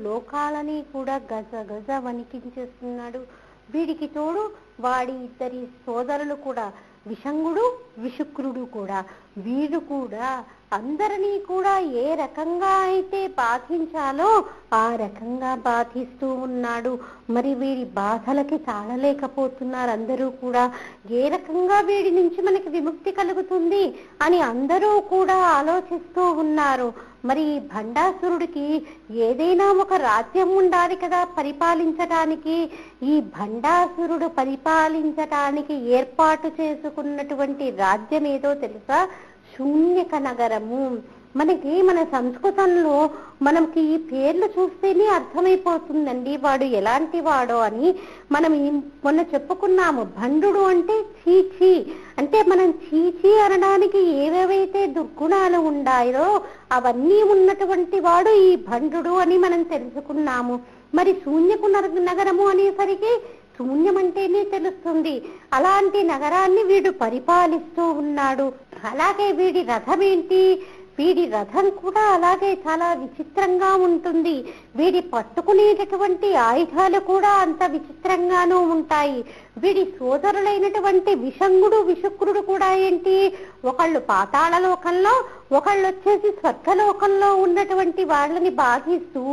లోకాలని కూడా గజ గజ వణికించేస్తున్నాడు. వీడికి తోడు వాడి ఇద్దరి సోదరులు కూడా, విషంగుడు విశుక్రుడు కూడా. వీడు కూడా అందరినీ కూడా ఏ రకంగా అయితే బాధించాలో ఆ రకంగా బాధిస్తూ ఉన్నాడు. మరి వీడి బాధలకి తాళలేకపోతున్నారు అందరూ కూడా. ఏ రకంగా వీడి నుంచి మనకి విముక్తి కలుగుతుంది అని అందరూ కూడా ఆలోచిస్తూ ఉన్నారు. మరి భండాసురుడికి ఏదైనా ఒక రాజ్యం ఉండాలి కదా పరిపాలించటానికి. ఈ భండాసురుడు పరిపాలించటానికి ఏర్పాటు చేసుకున్నటువంటి రాజ్యం ఏదో తెలుసా? శూన్యక నగరము. మనకి మన సంస్కృతంలో మనకి ఈ పేర్లు చూస్తేనే అర్థమైపోతుందండి వాడు ఎలాంటి వాడో అని. మనం మొన్న చెప్పుకున్నాము, భండు అంటే చీచి, అంటే మనం చీచి అనడానికి ఏవేవైతే దుర్గుణాలు ఉన్నాయో అవన్నీ ఉన్నటువంటి వాడు ఈ భండు అని మనం తెలుసుకున్నాము. మరి శూన్యకు నగరము అనేసరికి శూన్యం అంటేనే తెలుస్తుంది. అలాంటి నగరాన్ని వీడు పరిపాలిస్తూ ఉన్నాడు. అలాగే వీడి రథం ఏంటి? వీడి రథం కూడా అలాగే చాలా విచిత్రంగా ఉంటుంది. వీడి పట్టుకునేటటువంటి ఆయుధాలు కూడా అంత విచిత్రంగానూ ఉంటాయి. వీడి సోదరులైనటువంటి విషంగుడు విశుక్రుడు కూడా ఏంటి, ఒకళ్ళు పాతాళ లోకంలో, ఒకళ్ళు వచ్చేసి స్వర్గలోకంలో ఉన్నటువంటి వాళ్ళని బాధిస్తూ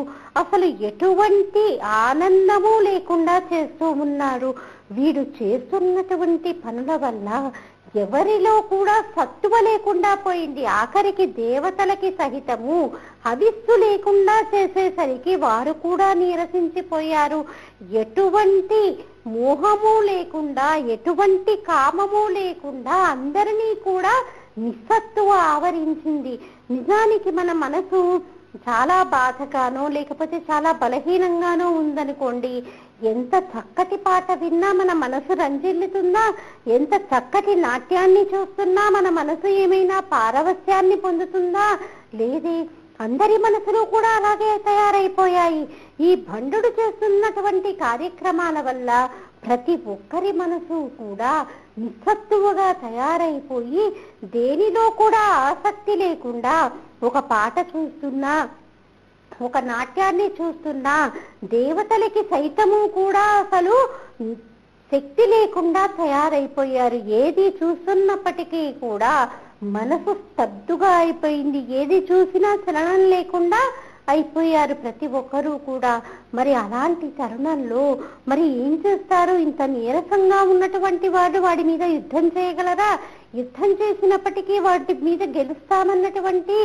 అసలు ఎటువంటి ఆనందము లేకుండా చేస్తూ ఉన్నారు. వీడు చేస్తున్నటువంటి పనుల వల్ల ఎవరిలో కూడా సత్తువ లేకుండా పోయింది. ఆఖరికి దేవతలకి సహితము హవిస్సు లేకుండా చేసేసరికి వారు కూడా నీరసించిపోయారు. ఎటువంటి మోహము లేకుండా, ఎటువంటి కామము లేకుండా అందరినీ కూడా నిస్సత్తువ ఆవరించింది. నిజానికి మన మనసు చాలా బాధగానో లేకపోతే చాలా బలహీనంగానో ఉందనుకోండి, ఎంత చక్కటి పాట విన్నా మన మనసు రంజిల్లుతుందా, ఎంత చక్కటి నాట్యాన్ని చూస్తున్నా మన మనసు ఏమైనా పారవస్యాన్ని పొందుతుందా? లేదే. అందరి మనసులు కూడా అలాగే తయారైపోయాయి. ఈ భండు చేస్తున్నటువంటి కార్యక్రమాల వల్ల ప్రతి ఒక్కరి మనసు కూడా నిస్సత్తువగా తయారైపోయి దేనిలో కూడా ఆసక్తి లేకుండా, ఒక పాట చూస్తున్నా, ఒక నాట్యాన్ని చూస్తున్నా, దేవతలకి సైతము కూడా అసలు శక్తి లేకుండా తయారైపోయారు. ఏది చూస్తున్నప్పటికీ కూడా మనసు స్తబ్దుగా అయిపోయింది. ఏది చూసినా చలనం లేకుండా అయిపోయారు ప్రతి ఒక్కరూ కూడా. మరి అలాంటి తరుణంలో మరి ఏం చేస్తారు? ఇంత నీరసంగా ఉన్నటువంటి వాడి మీద యుద్ధం చేయగలరా? యుద్ధం చేసినప్పటికీ వాటి మీద గెలుస్తామన్నటువంటి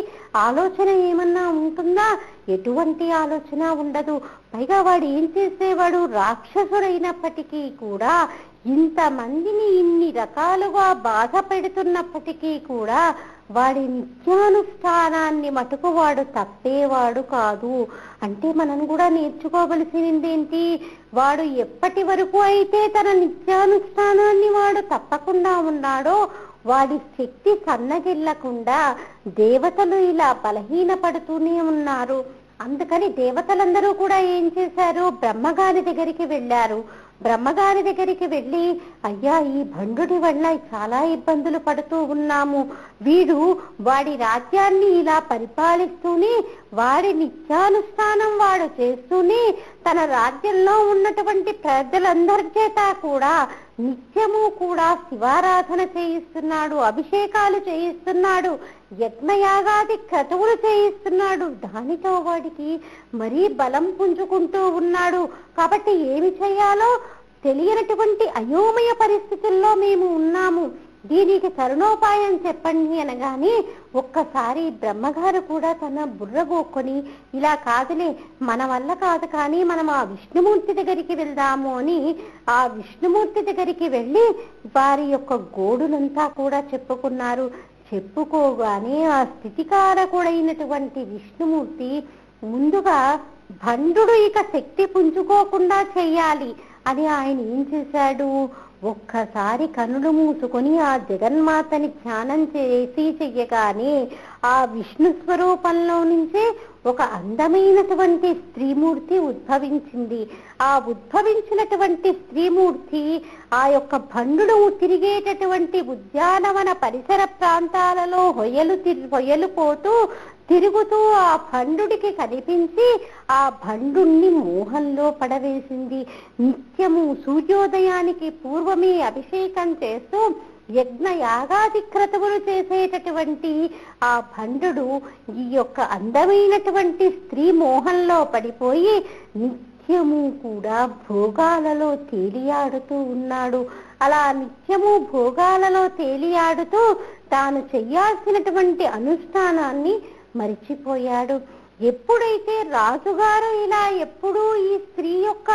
ఆలోచన ఏమన్నా ఉంటుందా? ఎటువంటి ఆలోచన ఉండదు. పైగా వాడు ఏం చేసేవాడు? రాక్షసుడైనప్పటికీ కూడా ఇంతమందిని ఇన్ని రకాలుగా బాధ పెడుతున్నప్పటికీ కూడా వాడి నిత్యానుష్ఠానాన్ని మటుకు వాడు తప్పేవాడు కాదు. అంటే మనం కూడా నేర్చుకోవలసింది ఏంటి? వాడు ఎప్పటి వరకు అయితే తన నిత్యానుష్ఠానాన్ని వాడు తప్పకుండా ఉన్నాడో వాడి శక్తి సన్నగిల్లకుండా దేవతలు ఇలా బలహీనపడుతూనే ఉన్నారు. అందుకని దేవతలందరూ కూడా ఏం చేశారు? బ్రహ్మగారి దగ్గరికి వెళ్ళారు. బ్రహ్మగారి దగ్గరికి వెళ్ళి, అయ్యా, ఈ భండుడి వల్ల చాలా ఇబ్బందులు పడుతూ ఉన్నాము. వీడు వాడి రాజ్యాన్ని ఇలా పరిపాలిస్తూనే, వాడి నిత్యానుష్ఠానం వాడు చేస్తూనే తన రాజ్యంలో ఉన్నటువంటి ప్రజలందరి చేత కూడా నిత్యము కూడా శివారాధన చేయిస్తున్నాడు, అభిషేకాలు చేయిస్తున్నాడు, యజ్ఞయాగాది క్రతువులు చేయిస్తున్నాడు. దానితో వాడికి మరీ బలం పుంజుకుంటూ ఉన్నాడు. కాబట్టి ఏమి చేయాలో తెలియనటువంటి అయోమయ పరిస్థితుల్లో మేము ఉన్నాము. దీనికి తరుణోపాయం చెప్పండి అనగానే ఒక్కసారి బ్రహ్మగారు కూడా తన బుర్రగోక్కొని, ఇలా కాదులే, మన వల్ల కాదు, కానీ మనం ఆ విష్ణుమూర్తి దగ్గరికి వెళ్దాము అని ఆ విష్ణుమూర్తి దగ్గరికి వెళ్ళి వారి యొక్క గోడులంతా కూడా చెప్పుకున్నారు. చెప్పుకోగానే ఆ స్థితికారకుడైనటువంటి విష్ణుమూర్తి ముందుగా భండు ఇక శక్తి పుంజుకోకుండా చెయ్యాలి అని ఆయన ఏం చేశాడు? ఒక్కసారి కనులు మూసుకొని ఆ జగన్మాతని ధ్యానం చేసి చెయ్యగానే ఆ విష్ణు స్వరూపంలో నుంచే ఒక అందమైనటువంటి స్త్రీమూర్తి ఉద్భవించింది. ఆ ఉద్భవించినటువంటి స్త్రీమూర్తి ఆ యొక్క భండు తిరిగేటటువంటి ఉద్యానవన పరిసర ప్రాంతాలలో హొయలు పోతూ తిరుగుతూ ఆ భండుడికి కనిపించి ఆ భండుణ్ణి మోహంలో పడవేసింది. నిత్యము సూర్యోదయానికి పూర్వమే అభిషేకం చేస్తూ యజ్ఞ యాగాది క్రతువులు చేసేటటువంటి ఆ భండుడు ఈ యొక్క అందమైనటువంటి స్త్రీ మోహంలో పడిపోయి నిత్యము కూడా భోగాలలో తేలియాడుతూ ఉన్నాడు. అలా నిత్యము భోగాలలో తేలియాడుతూ తాను చెయ్యాల్సినటువంటి అనుష్ఠానాన్ని మరిచిపోయాడు. ఎప్పుడైతే రాజుగారు ఇలా ఎప్పుడూ ఈ స్త్రీ యొక్క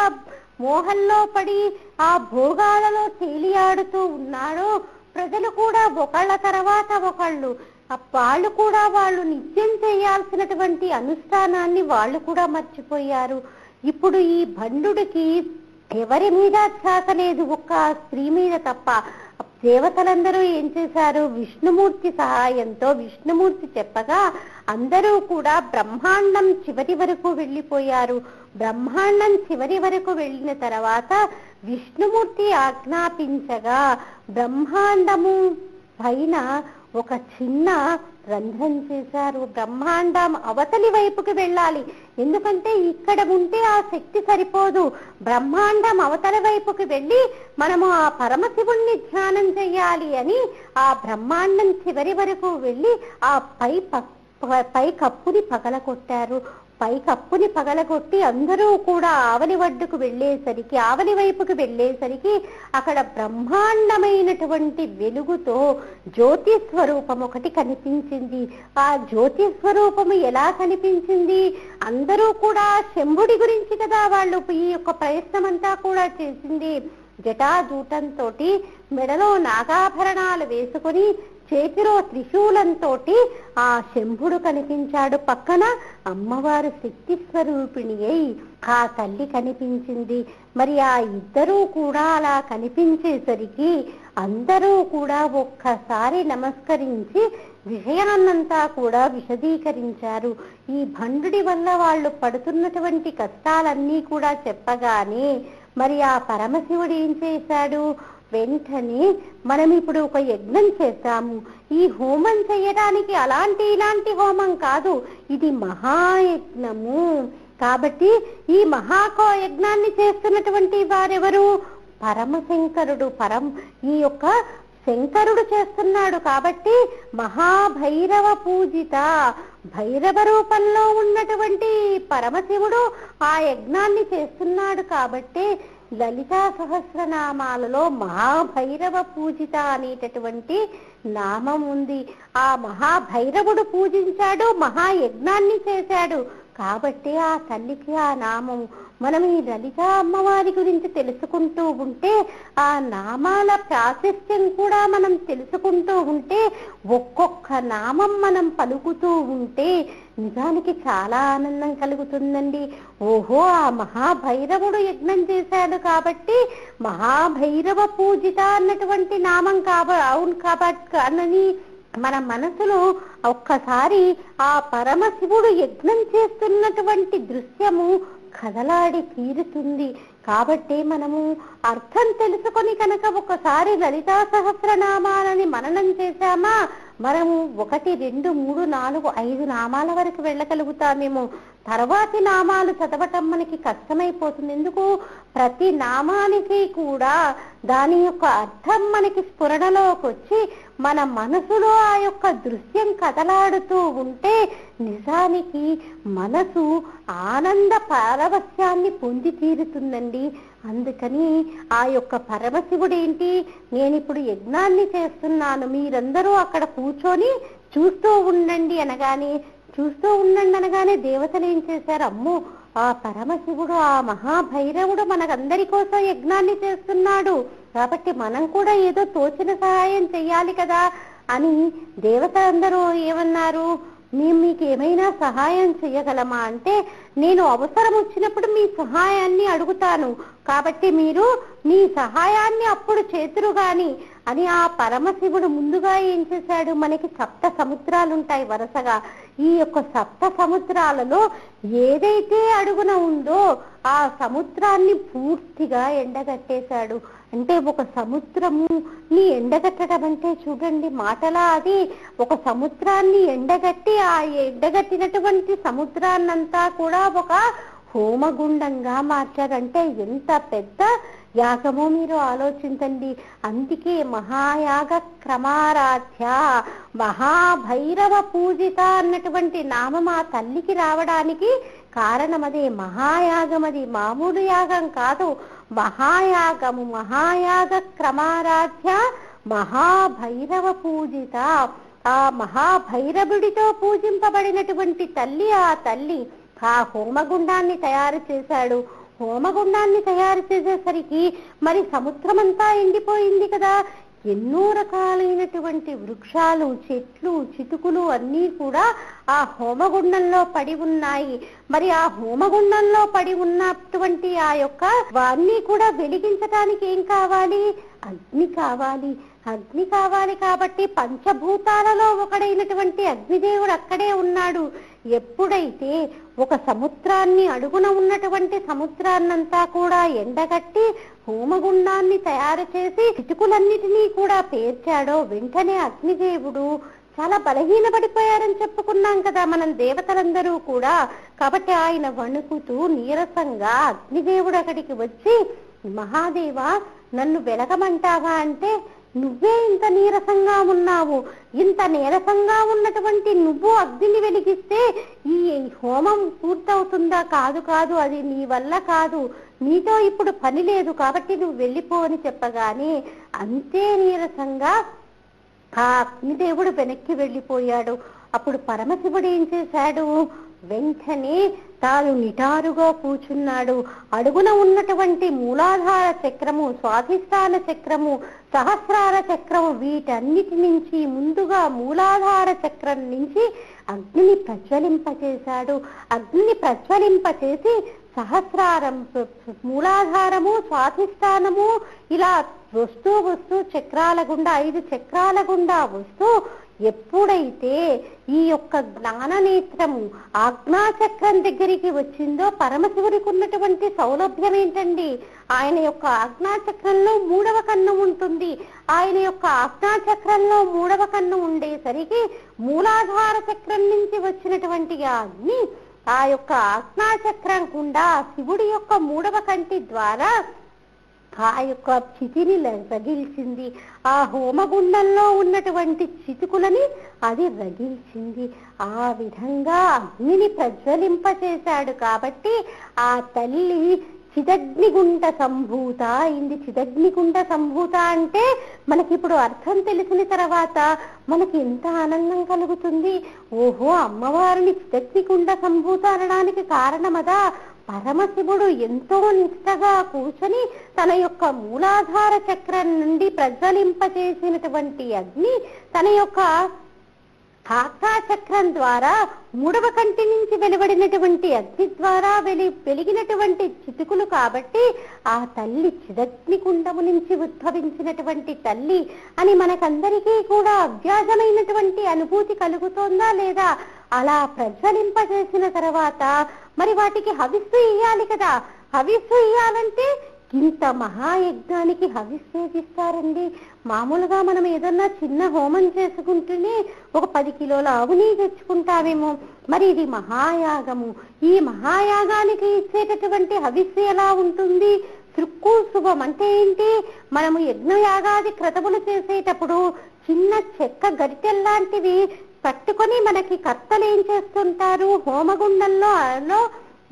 మోహంలో పడి ఆ భోగాలలో తేలియాడుతూ ఉన్నాడో ప్రజలు కూడా ఒకళ్ళ తర్వాత ఒకళ్ళు వాళ్ళు కూడా వాళ్ళు నిత్యం చేయాల్సినటువంటి అనుష్ఠానాన్ని వాళ్ళు కూడా మర్చిపోయారు. ఇప్పుడు ఈ భండుడికి ఎవరి మీద ధ్యాస లేదు, ఒక్క స్త్రీ మీద తప్ప. దేవతలందరూ ఏం చేశారు, విష్ణుమూర్తి సహాయంతో విష్ణుమూర్తి చెప్పగా అందరూ కూడా బ్రహ్మాండం చివరి వరకు వెళ్ళిపోయారు. బ్రహ్మాండం చివరి వరకు వెళ్ళిన తర్వాత విష్ణుమూర్తి ఆజ్ఞాపించగా బ్రహ్మాండము పైన ఒక చిన్న రంధ్రం చేశారు. బ్రహ్మాండం అవతలి వైపుకి వెళ్ళాలి, ఎందుకంటే ఇక్కడ ఉంటే ఆ శక్తి సరిపోదు. బ్రహ్మాండం అవతలి వైపుకి వెళ్ళి మనము ఆ పరమశివుణ్ణి ధ్యానం చెయ్యాలి అని ఆ బ్రహ్మాండం చివరి వరకు వెళ్ళి ఆ పై కప్పుని పగలగొట్టారు. పై కప్పుని పగలగొట్టి అందరూ కూడా ఆవలి వైపుకు వెళ్ళేసరికి అక్కడ బ్రహ్మాండమైనటువంటి వెలుగుతో జ్యోతి స్వరూపం ఒకటి కనిపించింది. ఆ జ్యోతి స్వరూపము ఎలా కనిపించింది, అందరూ కూడా శంభుడి గురించి కదా వాళ్ళు ఈ యొక్క ప్రయత్నం అంతా కూడా చేసింది. జటాజూటంతో మెడలో నాగాభరణాలు వేసుకొని చేతిలో త్రిశూలంతో ఆ శంభుడు కనిపించాడు. పక్కన అమ్మవారు శక్తి స్వరూపిణి అయి ఆ తల్లి కనిపించింది. మరి ఆ ఇద్దరూ కూడా అలా కనిపించేసరికి అందరూ కూడా ఒక్కసారి నమస్కరించి విషయాన్నంతా కూడా విశదీకరించారు. ఈ భండుడి వల్ల వాళ్ళు పడుతున్నటువంటి కష్టాలన్నీ కూడా చెప్పగానే మరి ఆ పరమశివుడు ఏం చేశాడు, వెంటనే మనం ఇప్పుడు ఒక యజ్ఞం చేద్దాము. ఈ హోమం చేయడానికి ఇలాంటి హోమం కాదు, ఇది మహాయజ్ఞము. కాబట్టి ఈ యజ్ఞాన్ని చేస్తున్నటువంటి వారెవరు, పరమశంకరుడు. ఈ యొక్క శంకరుడు చేస్తున్నాడు. కాబట్టి మహాభైరవ పూజిత భైరవ రూపంలో ఉన్నటువంటి పరమశివుడు ఆ యజ్ఞాన్ని చేస్తున్నాడు. కాబట్టి లలితా సహస్రనామాలలో మహాభైరవ పూజిత అనేటటువంటి నామం ఉంది. ఆ మహాభైరవుడు పూజించాడు, మహాయజ్ఞాన్ని చేశాడు. కాబట్టి ఆ తల్లికి ఆ నామం. మనం ఈ లలితా అమ్మవారి గురించి తెలుసుకుంటూ ఉంటే ఆ నామాల ప్రాశస్త్యం కూడా మనం తెలుసుకుంటూ ఉంటే ఒక్కొక్క నామం మనం పలుకుతూ ఉంటే నిజానికి చాలా ఆనందం కలుగుతుందండి. ఓహో, ఆ మహాభైరవుడు యజ్ఞం చేశాడు కాబట్టి మహాభైరవ పూజిత అన్నటువంటి నామం అవును కాబట్టి అని మన మనసులో ఒక్కసారి ఆ పరమశివుడు యజ్ఞం చేస్తున్నటువంటి దృశ్యము కదలాడి తీరుతుంది. కాబట్టి మనము అర్థం తెలుసుకొని కనుక ఒకసారి లలితా సహస్రనామాలని మననం చేశామా, మనము 1, 2, 3, 4, 5 నామాల వరకు వెళ్ళగలుగుతామేమో. తర్వాతి నామాలు చదవటం మనకి కష్టమైపోతుంది. ఎందుకు, ప్రతి నామానికి కూడా దాని యొక్క అర్థం మనకి స్ఫురణలోకి వచ్చి మన మనసులో ఆ యొక్క దృశ్యం కదలాడుతూ ఉంటే నిజానికి మనసు ఆనంద పారవస్యాన్ని పొంది తీరుతుందండి. అందుకని ఆ యొక్క పరమశివుడు ఏంటి, నేను ఇప్పుడు యజ్ఞాన్ని చేస్తున్నాను, మీరందరూ అక్కడ కూర్చొని చూస్తూ ఉండండి అనగానే దేవతలు ఏం చేశారు, అమ్మో ఆ పరమశివుడు ఆ మహాభైరవుడు మనకందరి కోసం యజ్ఞాన్ని చేస్తున్నాడు కాబట్టి మనం కూడా ఏదో తోచిన సహాయం చెయ్యాలి కదా అని దేవతలందరూ ఏమన్నారు, మేము మీకు ఏమైనా సహాయం చెయ్యగలమా అంటే నేను అవసరం వచ్చినప్పుడు మీ సహాయాన్ని అడుగుతాను, కాబట్టి మీరు మీ సహాయాన్ని అప్పుడు చేతురు గాని అని ఆ పరమశివుడు ముందుగా ఏం చేశాడు, మనకి సప్త సముద్రాలు ఉంటాయి వరుసగా. ఈ యొక్క సప్త సముద్రాలలో ఏదైతే అడుగున ఉందో ఆ సముద్రాన్ని పూర్తిగా ఎండగట్టేశాడు. అంటే ఒక సముద్రముని ఎండగట్టడం అంటే చూడండి మాటలా, అది ఒక సముద్రాన్ని ఎండగట్టి ఆ ఎండగట్టినటువంటి సముద్రాన్నంతా కూడా ఒక హోమగుండంగా మార్చారంటే ఎంత పెద్ద యాగమో మీరు ఆలోచించండి. అందుకే మహాయాగ క్రమారాధ్య మహాభైరవ పూజిత అన్నటువంటి నామం ఆ తల్లికి రావడానికి కారణం అదే. మహాయాగం, అది మామూలు యాగం కాదు, మహాయాగము. మహాయాగ క్రమారాధ్య మహాభైరవ పూజిత, ఆ మహాభైరవుడితో పూజింపబడినటువంటి తల్లి ఆ తల్లి. ఆ హోమగుండాన్ని తయారు చేశాడు. హోమగుండాన్ని తయారు చేసేసరికి మరి సముద్రమంతా ఎండిపోయింది కదా. ఎన్నో రకాలైనటువంటి వృక్షాలు, చెట్లు, చితుకులు అన్నీ కూడా ఆ హోమగుండంలో పడి ఉన్నాయి. మరి ఆ హోమగుండంలో పడి ఉన్నటువంటి ఆ యొక్క వాన్ని కూడా వెలిగించడానికి ఏం కావాలి, అగ్ని కావాలి. అగ్ని కావాలి కాబట్టి పంచభూతాలలో ఒకడైనటువంటి అగ్నిదేవుడు అక్కడే ఉన్నాడు. ఎప్పుడైతే ఒక సముద్రాన్ని అడుగున ఉన్నటువంటి సముద్రాన్నంతా కూడా ఎండగట్టి హోమగుండాన్ని తయారు చేసి చితుకులన్నిటినీ కూడా పేర్చాడో వెంటనే అగ్నిదేవుడు చాలా బలహీనపడిపోయారని చెప్పుకున్నాం కదా మనం దేవతలందరూ కూడా. కాబట్టి ఆయన వణుకుతూ నీరసంగా అగ్నిదేవుడు అక్కడికి వచ్చి, మహాదేవ నన్ను వెలగమంటావా అంటే, నువ్వే ఇంత నీరసంగా ఉన్నావు, ఇంత నీరసంగా ఉన్నటువంటి నువ్వు అగ్నిని వెలిగిస్తే ఈ హోమం పూర్తవుతుందా? కాదు కాదు, అది నీ వల్ల కాదు, నీతో ఇప్పుడు పని లేదు, కాబట్టి నువ్వు వెళ్ళిపో అని చెప్పగానే అంతే నీరసంగా ఆ అగ్నిదేవుడు వెనక్కి వెళ్ళిపోయాడు. అప్పుడు పరమశివుడు ఏం చేశాడు, వెంటనే తాను నిటారుగా కూర్చున్నాడు. అడుగున ఉన్నటువంటి మూలాధార చక్రము, స్వాధిష్టాన చక్రము, సహస్రార చక్రము, వీటన్నిటి నుంచి ముందుగా మూలాధార చక్రం నుంచి అగ్నిని ప్రజ్వలింపచేశాడు. అగ్నిని ప్రజ్వలింపచేసి సహస్రారం, మూలాధారము, స్వాధిష్టానము ఇలా వస్తూ వస్తూ చక్రాల గుండా, 5 చక్రాల గుండా వస్తూ ఎప్పుడైతే ఈ యొక్క జ్ఞాననేత్రము ఆజ్ఞాచక్రం దగ్గరికి వచ్చిందో, పరమశివుడికి ఉన్నటువంటి సౌలభ్యం ఏంటండి, ఆయన యొక్క ఆజ్ఞాచక్రంలో 3వ కన్ను ఉంటుంది. ఆయన యొక్క ఆజ్ఞాచక్రంలో 3వ కన్ను ఉండేసరికి మూలాధార చక్రం నుంచి వచ్చినటువంటి అగ్ని ఆ యొక్క ఆజ్ఞాచక్రం గుండా శివుడి యొక్క 3వ కంటి ద్వారా ఆ యొక్క చితిని రగిల్చింది. ఆ హోమగుండంలో ఉన్నటువంటి చితుకులని అది రగిల్చింది. ఆ విధంగా అగ్నిని ప్రజ్వలింపచేశాడు. కాబట్టి ఆ తల్లి చిదగ్నిగుండ సంభూత అయింది. చిదగ్నిగుండ సంభూత అంటే మనకి ఇప్పుడు అర్థం తెలిసిన తర్వాత మనకి ఎంత ఆనందం కలుగుతుంది. ఓహో, అమ్మవారిని చిదగ్నిగుండ సంభూత అనడానికి కారణమదా, పరమశివుడు ఎంతో నిష్టగా కూర్చొని తన యొక్క మూలాధార చక్రం నుండి ప్రజ్వలింపచేసినటువంటి అగ్ని తన యొక్క ఆజ్ఞాచక్రం ద్వారా 3వ కంటి నుంచి వెలువడినటువంటి అగ్ని ద్వారా వెలిగినటువంటి చితుకులు. కాబట్టి ఆ తల్లి చిదగ్నికుండము నుంచి ఉద్భవించినటువంటి తల్లి అని మనకందరికీ కూడా అవ్యాజమైనటువంటి అనుభూతి కలుగుతోందా లేదా? అలా ప్రజ్వలింపజేసిన తర్వాత మరి వాటికి హవిస్సు ఇయ్యాలి కదా. హవిస్సు ఇయ్యాలంటే ఇంత మహాయజ్ఞానికి హవిస్సు ఇస్తారండి. మామూలుగా మనం ఏదన్నా చిన్న హోమం చేసుకుంటూనే ఒక 10 కిలోల ఆవుని తెచ్చుకుంటామేమో. మరి ఇది మహాయాగము. ఈ మహాయాగానికి ఇచ్చేటటువంటి హవిస్సు ఎలా ఉంటుంది? తృక్కు శుభం అంటే ఏంటి? మనము యజ్ఞయాగాది క్రతువులు చేసేటప్పుడు చిన్న చెక్క గరిటెల్లాంటివి పట్టుకొని మనకి కర్తలు ఏం చేస్తుంటారు, హోమగుండంలో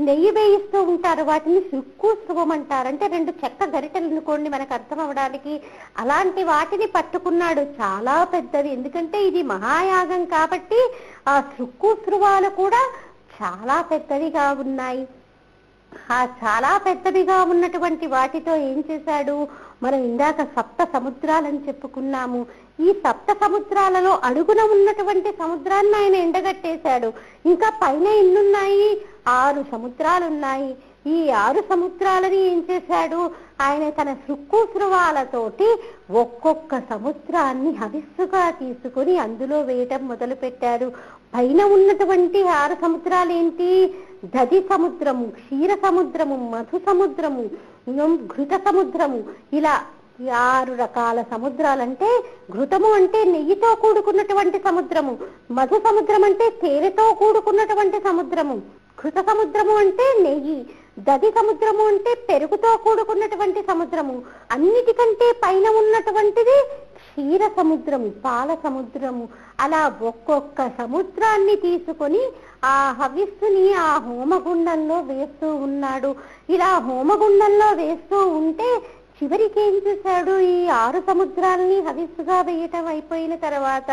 నెయ్యి వేయిస్తూ ఉంటారు. వాటిని సుక్కు శుభం అంటారు. అంటే 2 చెక్క గరిటెలు అనుకోండి మనకు అర్థం అవడానికి. అలాంటి వాటిని పట్టుకున్నాడు, చాలా పెద్దవి. ఎందుకంటే ఇది మహాయాగం కాబట్టి ఆ సుక్కు శృవాలు కూడా చాలా పెద్దవిగా ఉన్నాయి. చాలా పెద్దవిగా ఉన్నటువంటి వాటితో ఏం చేశాడు, మనం ఇందాక సప్త సముద్రాలని చెప్పుకున్నాము. ఈ సప్త సముద్రాలలో అడుగున ఉన్నటువంటి సముద్రాన్ని ఆయన ఎండగట్టేశాడు. ఇంకా పైన ఎన్నున్నాయి? 6 సముద్రాలున్నాయి. ఈ 6 సముద్రాలని ఏం చేశాడు ఆయన, తన శృక్కుశృవాలతోటి ఒక్కొక్క సముద్రాన్ని హవిస్సుగా తీసుకుని అందులో వేయటం మొదలు పెట్టాడు. పైన ఉన్నటువంటి 6 సముద్రాలు ఏంటి? దధి సముద్రము, క్షీర సముద్రము, మధు సముద్రము, ఘృత సముద్రము. ఇలా 6 రకాల సముద్రాలంటే, ఘృతము అంటే నెయ్యితో కూడుకున్నటువంటి సముద్రము, మధు సముద్రం అంటే తేనెతో కూడుకున్నటువంటి సముద్రము, ఘృత సముద్రము అంటే నెయ్యి, దధి సముద్రము అంటే పెరుగుతో కూడుకున్నటువంటి సముద్రము, అన్నిటికంటే పైన ఉన్నటువంటిది క్షీర సముద్రము, పాల సముద్రము. అలా ఒక్కొక్క సముద్రాన్ని తీసుకొని ఆ హవిస్సుని ఆ హోమగుండంలో వేస్తూ ఉన్నాడు. ఇలా హోమగుండంలో వేస్తూ ఉంటే చివరికి ఏం చేశాడు, ఈ 6 సముద్రాలని హవిస్సుగా వేయటం అయిపోయిన తర్వాత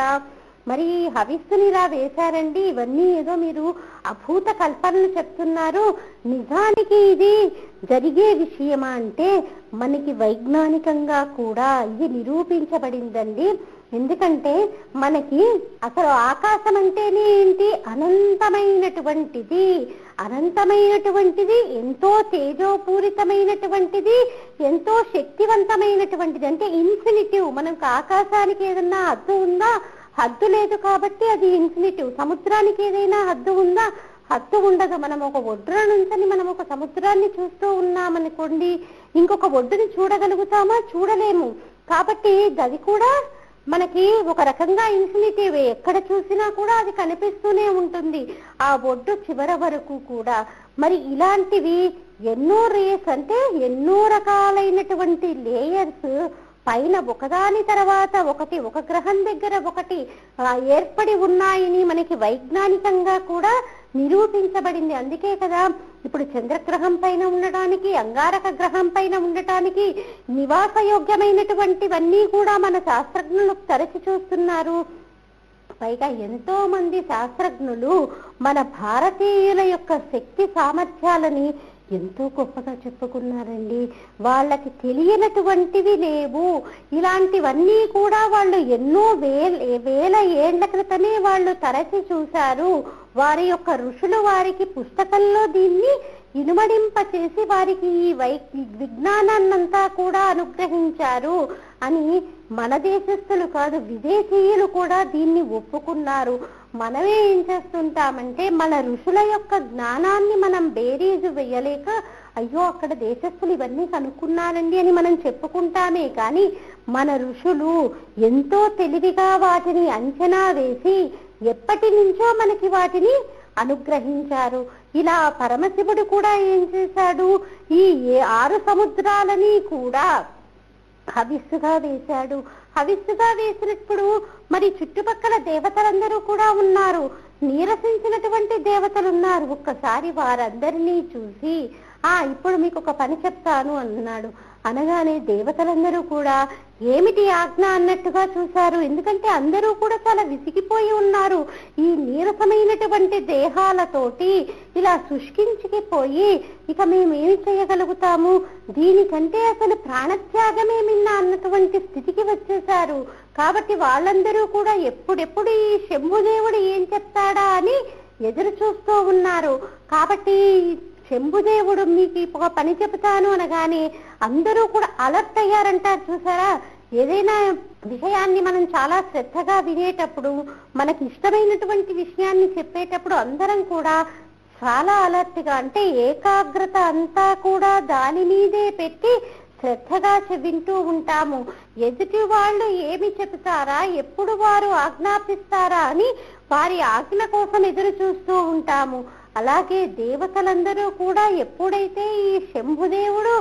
మరి హవిస్సుని ఇలా వేశారండి. ఇవన్నీ ఏదో మీరు అభూత కల్పనలు చెప్తున్నారు, నిజానికి ఇది జరిగే విషయమా అంటే మనకి వైజ్ఞానికంగా కూడా ఇది నిరూపించబడిందండి. ఎందుకంటే మనకి అసలు ఆకాశం అంటేనే ఏంటి, అనంతమైనటువంటిది. అనంతమైనటువంటిది, ఎంతో తేజోపూరితమైనటువంటిది, ఎంతో శక్తివంతమైనటువంటిది. అంటే ఇన్ఫినిటివ్. మనకు ఆకాశానికి ఏదన్నా హద్దు ఉందా? హద్దు లేదు కాబట్టి అది ఇన్ఫినిటివ్. సముద్రానికి ఏదైనా హద్దు ఉందా? హద్దు ఉండదు. మనం ఒక ఒడ్డున నుంచి మనం ఒక సముద్రాన్ని చూస్తూ ఉన్నామనుకోండి, ఇంకొక ఒడ్డుని చూడగలుగుతామా? చూడలేము. కాబట్టి అది కూడా మనకి ఒక రకంగా ఇన్ఫినిటివ్. ఎక్కడ చూసినా కూడా అది కనిపిస్తూనే ఉంటుంది ఆ ఒడ్డు చివర వరకు కూడా. మరి ఇలాంటివి ఎన్నో రేస్, అంటే ఎన్నో రకాలైనటువంటి లేయర్స్ పైన ఒకదాని తర్వాత ఒకటి, ఒక గ్రహం దగ్గర ఒకటి ఏర్పడి ఉన్నాయని మనకి వైజ్ఞానికంగా కూడా నిరూపించబడింది. అందుకే కదా ఇప్పుడు చంద్రగ్రహం పైన ఉండటానికి, అంగారక గ్రహం పైన ఉండటానికి నివాసయోగ్యమైనటువంటివన్నీ కూడా మన శాస్త్రజ్ఞులు తరచి చూస్తున్నారు. పైగా ఎంతో మంది శాస్త్రజ్ఞులు మన భారతీయుల యొక్క శక్తి సామర్థ్యాలని ఎంతో గొప్పగా చెప్పుకున్నారండి. వాళ్ళకి తెలియనటువంటివి లేవు. ఇలాంటివన్నీ కూడా వాళ్ళు ఎన్నో వేల ఏళ్ల క్రితమే వాళ్ళు తరచి చూశారు. వారి యొక్క ఋషులు వారికి పుస్తకంలో దీన్ని ఇనుమడింపచేసి వారికి ఈ విజ్ఞానాన్నంతా కూడా అనుగ్రహించారు అని మన దేశస్థులు కాదు, విదేశీయులు కూడా దీన్ని ఒప్పుకున్నారు. మనమే ఏం చేస్తుంటామంటే మన ఋషుల యొక్క జ్ఞానాన్ని మనం బేరీజు వేయలేక, అయ్యో అక్కడ దేశస్థులు ఇవన్నీ కనుక్కున్నారండి అని మనం చెప్పుకుంటామే కానీ మన ఋషులు ఎంతో తెలివిగా వాటిని అంచనా వేసి ఎప్పటి నుంచో మనకి వాటిని అనుగ్రహించారు. ఇలా పరమశివుడు కూడా ఏం చేశాడు, ఈ 6 సముద్రాలని కూడా హవిస్సుగా వేశాడు. హవిస్సుగా వేసినప్పుడు మరి చుట్టుపక్కల దేవతలందరూ కూడా ఉన్నారు, నీరసించినటువంటి దేవతలు ఉన్నారు. ఒక్కసారి వారందరినీ చూసి ఇప్పుడు మీకు ఒక పని చెప్తాను అన్నాడు. అనగానే దేవతలందరూ కూడా ఏమిటి ఆజ్ఞ అన్నట్టుగా చూశారు. ఎందుకంటే అందరూ కూడా చాలా విసిగిపోయి ఉన్నారు. ఈ నీరసమైనటువంటి దేహాలతోటి ఇలా శుష్కించిపోయి ఇక మేమేమి చేయగలుగుతాము, దీనికంటే అసలు ప్రాణత్యాగమే మిన్నా అన్నటువంటి స్థితికి వచ్చేశారు. కాబట్టి వాళ్ళందరూ కూడా ఎప్పుడెప్పుడు ఈ శంభుదేవుడు ఏం చెప్తాడా అని ఎదురు చూస్తూ ఉన్నారు. కాబట్టి శంభుదేవుడు మీకు ఒక పని చెబుతాను అనగానే అందరూ కూడా అలర్ట్ అయ్యారంటారు. చూసారా, ఏదైనా విషయాన్ని మనం చాలా శ్రద్ధగా వినేటప్పుడు, మనకి ఇష్టమైనటువంటి విషయాన్ని చెప్పేటప్పుడు అందరం కూడా చాలా అలర్ట్ గా, అంటే ఏకాగ్రత అంతా కూడా దాని మీదే పెట్టి శ్రద్ధగా వింటూ ఉంటాము. ఎదుటి వాళ్ళు ఏమి చెబుతారా, ఎప్పుడు వారు ఆజ్ఞాపిస్తారా అని వారి ఆజ్ఞ కోసం ఎదురు చూస్తూ ఉంటాము. అలాగే దేవతలందరూ కూడా ఎప్పుడైతే ఈ శంభుదేవుడు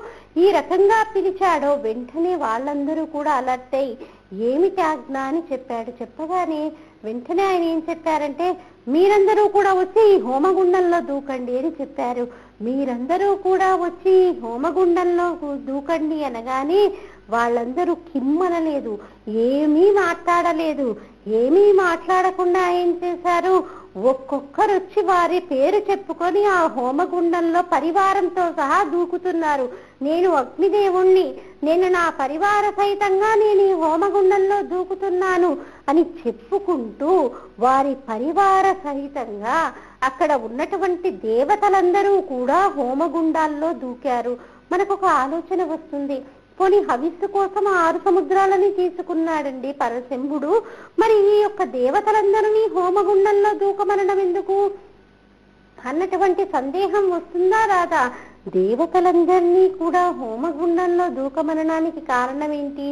ఈ రకంగా పిలిచాడో వెంటనే వాళ్ళందరూ కూడా అలర్ట్ అయ్యి ఏమిటి ఆజ్ఞ అని చెప్పాడు. చెప్పగానే వెంటనే ఆయన ఏం చెప్పారంటే, మీరందరూ కూడా వచ్చి ఈ హోమగుండంలో దూకండి అని చెప్పారు. మీరందరూ కూడా వచ్చి హోమగుండంలో దూకండి అనగానే వాళ్ళందరూ కిమ్మనలేదు, ఏమీ మాట్లాడలేదు. ఏమీ మాట్లాడకుండా ఏం చేశారు, ఒక్కొక్కరు వచ్చి వారి పేరు చెప్పుకొని ఆ హోమగుండంలో పరివారంతో సహా దూకుతున్నారు. నేను అగ్నిదేవుణ్ణి, నేను నా పరివార సహితంగా నేను ఈ హోమగుండంలో దూకుతున్నాను అని చెప్పుకుంటూ వారి పరివార సహితంగా అక్కడ ఉన్నటువంటి దేవతలందరూ కూడా హోమగుండాల్లో దూకారు. మనకు ఒక ఆలోచన వస్తుంది, పోనీ హవిస్సు కోసం 6 సముద్రాలని తీసుకున్నాడండి పరశంభుడు, మరి ఈ యొక్క దేవతలందరినీ హోమగుండంలో దూకమనడం ఎందుకు అన్నటువంటి సందేహం వస్తుందా రాదా? దేవతలందరినీ కూడా హోమగుండంలో దూకమనడానికి కారణం ఏంటి?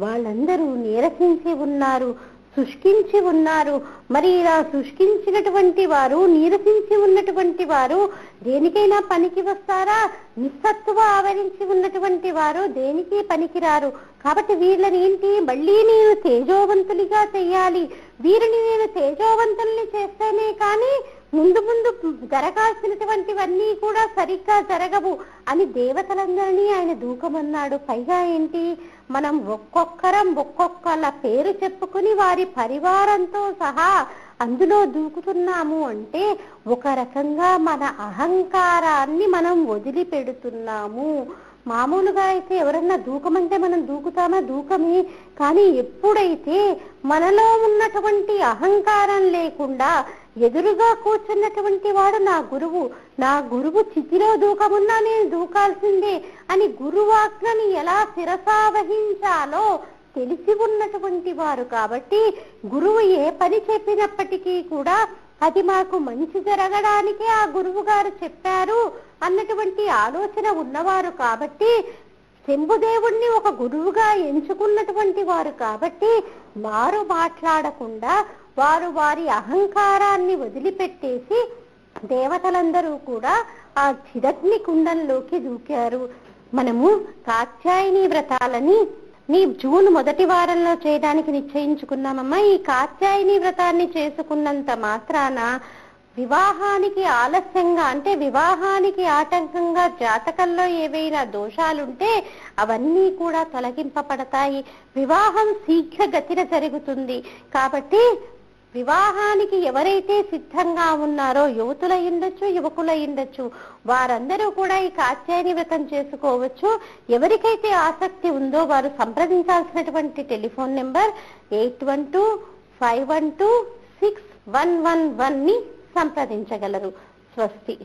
వాళ్ళందరూ నీరసించి ఉన్నారు, శుష్కించి ఉన్నారు. మరి ఇలా శుష్కించినటువంటి వారు, నీరసించి ఉన్నటువంటి వారు దేనికైనా పనికి వస్తారా? నిస్సత్తువ ఆవరించి ఉన్నటువంటి వారు దేనికి పనికిరారు. కాబట్టి వీళ్ళని ఏంటి, మళ్ళీ నేను తేజోవంతులుగా చెయ్యాలి, వీరిని నేను తేజోవంతుల్ని చేస్తేనే కానీ ముందు ముందు జరగాల్సినటువంటివన్నీ కూడా సరిగ్గా జరగవు అని దేవతలందరినీ ఆయన దూకమన్నాడు. పైగా ఏంటి, మనం ఒక్కొక్కరం ఒక్కొక్కళ్ళ పేరు చెప్పుకుని వారి పరివారంతో సహా అందులో దూకుతున్నాము అంటే ఒక రకంగా మన అహంకారాన్ని మనం వదిలిపెడుతున్నాము. మామూలుగా అయితే ఎవరన్నా దూకమంటే మనం దూకుతామా? దూకమే. కానీ ఎప్పుడైతే మనలో ఉన్నటువంటి అహంకారం లేకుండా ఎదురుగా కూర్చున్నటువంటి వాడు నా గురువు చితిలో దూకమున్నా నేను దూకాల్సిందే అని గురువాజ్ఞని ఎలా శిరసావహించాలో తెలిసి ఉన్నటువంటి వారు కాబట్టి గురువు ఏ పని చెప్పినప్పటికీ కూడా అది మాకు మంచి జరగడానికే ఆ గురువు గారు చెప్పారు అన్నటువంటి ఆలోచన ఉన్నవారు కాబట్టి, శంభుదేవుణ్ణి ఒక గురువుగా ఎంచుకున్నటువంటి వారు కాబట్టి వారు మాట్లాడకుండా వారు వారి అహంకారాన్ని వదిలిపెట్టేసి దేవతలందరూ కూడా ఆ చిదగ్ని కుండంలోకి దూకారు. మనము కాత్యాయని వ్రతాలని జూన్ మొదటి వారంలో చేయడానికి నిశ్చయించుకున్నామమ్మా. ఈ కాత్యాయని వ్రతాన్ని చేసుకున్నంత మాత్రాన వివాహానికి ఆలస్యంగా అంటే వివాహానికి ఆటంకంగా జాతకంలో ఏవైనా దోషాలుంటే అవన్నీ కూడా తొలగింపబడతాయి. వివాహం శీఘ్రగతిన జరుగుతుంది. కాబట్టి వివాహానికి ఎవరైతే సిద్ధంగా ఉన్నారో యువతులై ఉండొచ్చు, యువకులై ఉండొచ్చు, వారందరూ కూడా ఈ కాత్యాయని వ్రతం చేసుకోవచ్చు. ఎవరికైతే ఆసక్తి ఉందో వారు సంప్రదించాల్సినటువంటి టెలిఫోన్ నెంబర్ 8125126111 ని సంప్రదించగలరు. స్వస్తి.